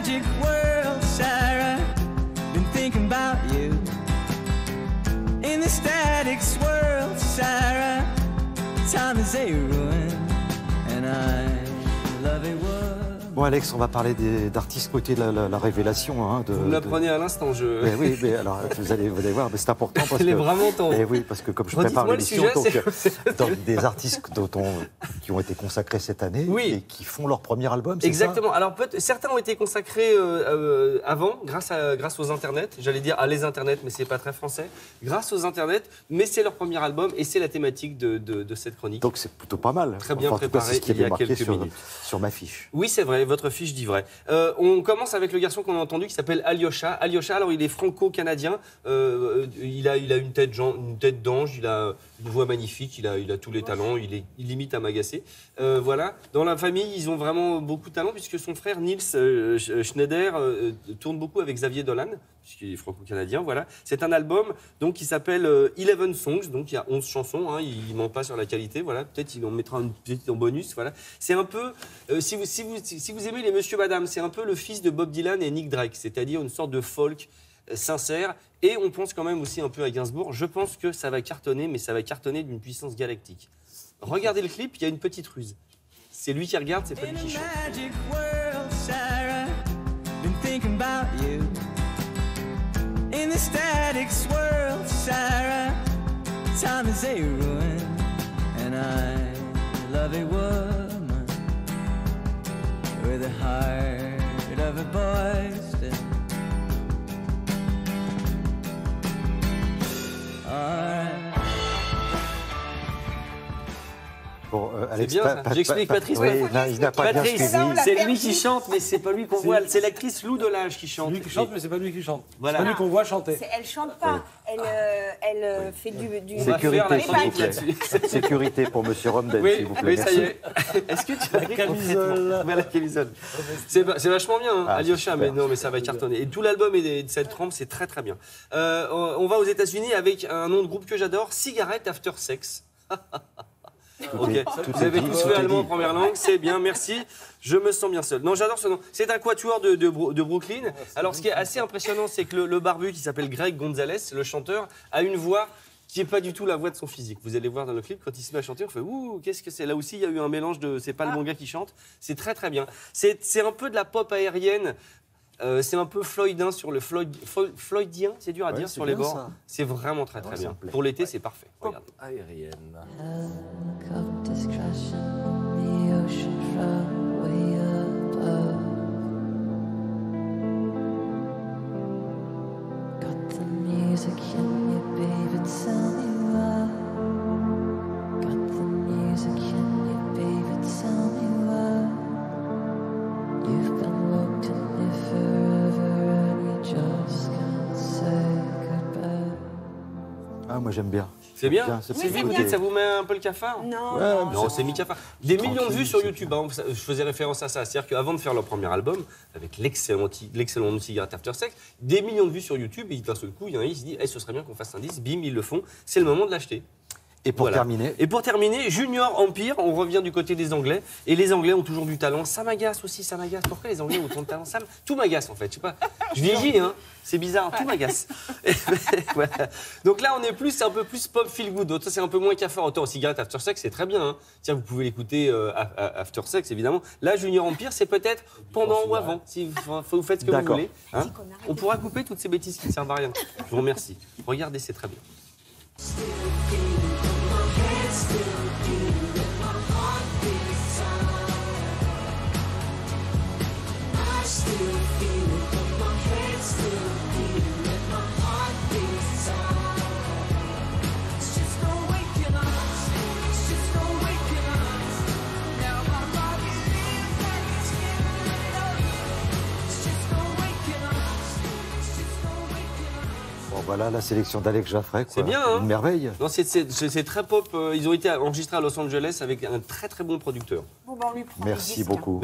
magic world, Sarah, been thinking about you. In the static swirl, Sarah, time is a ruin, and I love it. Bon Alex, on va parler d'artistes côté de la révélation. Hein, vous l'apprenez à l'instant, Mais oui, mais alors vous allez voir, mais c'est important parce que... est vraiment temps. Mais oui, parce que comme je prépare l'émission, donc des artistes qui ont été consacrés cette année et qui font leur premier album, c'est exactement. ça. Alors certains ont été consacrés avant, grâce aux internets. J'allais dire à les internets, mais c'est pas très français. Grâce aux internets, mais c'est leur premier album et c'est la thématique de cette chronique. Donc c'est plutôt pas mal. Très bien préparé. Il y a quelques minutes sur ma fiche. Oui, c'est vrai. Votre fiche dit vrai. On commence avec le garçon qu'on a entendu qui s'appelle Alyosha. Alyosha, alors il est franco-canadien. Il a une tête d'ange, il a une voix magnifique, il a tous les talents, il limite à m'agacer. Voilà. Dans la famille, ils ont vraiment beaucoup de talent puisque son frère Nils Schneider tourne beaucoup avec Xavier Dolan, puisqu'il est franco-canadien. Voilà. C'est un album donc, qui s'appelle 11 Songs, donc il y a 11 chansons. Hein, il ne ment pas sur la qualité. Voilà. Peut-être il en mettra une petite en bonus. Voilà. C'est un peu, si vous aimez les Monsieur Madame, c'est un peu le fils de Bob Dylan et Nick Drake, c'est-à-dire une sorte de folk sincère. Et on pense quand même aussi un peu à Gainsbourg. Je pense que ça va cartonner, mais ça va cartonner d'une puissance galactique. Regardez le clip, il y a une petite ruse. C'est lui qui regarde, c'est pas lui qui chante. In the static swirl, Sarah, time is a ruin, and I love a woman with a heart of a boy still. Bon, Alex, j'explique Patrice. Il n'a pas bien suivi. C'est lui qui chante, mais c'est pas lui qu'on voit. C'est l'actrice Lou Delage qui chante. C'est lui qui chante, mais c'est pas lui qui chante. Voilà. C'est pas lui qu'on voit chanter. Elle chante pas. Elle fait du... Sécurité, s'il vous plaît. Sécurité pour Monsieur Romden, s'il vous plaît. Oui, ça y est. Est-ce que tu as la camisole? La camisole. C'est vachement bien, hein, Alyosha, mais non, mais ça va cartonner. Et tout l'album et cette trempe, c'est très très bien. On va aux États-Unis avec un nom de groupe que j'adore, Cigarette After Sex. Ok, vous avez tous fait allemand en première langue, c'est bien, merci. Je me sens bien seul. Non, j'adore ce nom. C'est un quatuor de Brooklyn. Alors, ce qui est assez impressionnant, c'est que le barbu qui s'appelle Greg Gonzalez, le chanteur, a une voix qui n'est pas du tout la voix de son physique. Vous allez voir dans le clip, quand il se met à chanter, on fait ouh, qu'est-ce que c'est? Là aussi, il y a eu un mélange de. C'est pas le bon gars qui chante. C'est très très bien. C'est un peu de la pop aérienne. C'est un peu floydien sur le floydien, c'est dur à dire sur les bords. C'est vraiment très très bien. Pour l'été, c'est parfait. Regarde. Aérienne. Ah, moi j'aime bien. C'est bien. C'est vous dites, ça vous met un peu le cafard? Non, non, c'est mi-cafard. Des millions de vues sur YouTube. Hein, je faisais référence à ça. C'est-à-dire qu'avant de faire leur premier album, avec l'excellent Cigarette After Sex, des millions de vues sur YouTube, et d'un seul coup, il y en a qui se dit, ce serait bien qu'on fasse un disque. Bim, ils le font. C'est le moment de l'acheter. Et pour terminer Junior Empire, on revient du côté des Anglais. Et les Anglais ont toujours du talent. Ça m'agace aussi, ça m'agace. Pourquoi les Anglais ont autant de talent? Tout m'agace en fait. Je sais pas. Je vieillis, hein. C'est bizarre, tout m'agace. Voilà. Donc là, on est un peu plus pop feel good. Donc ça, c'est un peu moins cafard. Autant Cigarette After Sex, c'est très bien. Hein. Tiens, vous pouvez l'écouter After Sex, évidemment. Là, Junior Empire, c'est peut-être pendant ou avant. Si vous faites ce que vous voulez. Hein. On pourra couper toutes ces bêtises qui ne servent à rien. Je vous remercie. Regardez, c'est très bien. Voilà la sélection d'Alex Jaffray. C'est bien, hein? Une merveille. Non, c'est très pop. Ils ont été enregistrés à Los Angeles avec un très très bon producteur. Bon, on lui prend Merci beaucoup.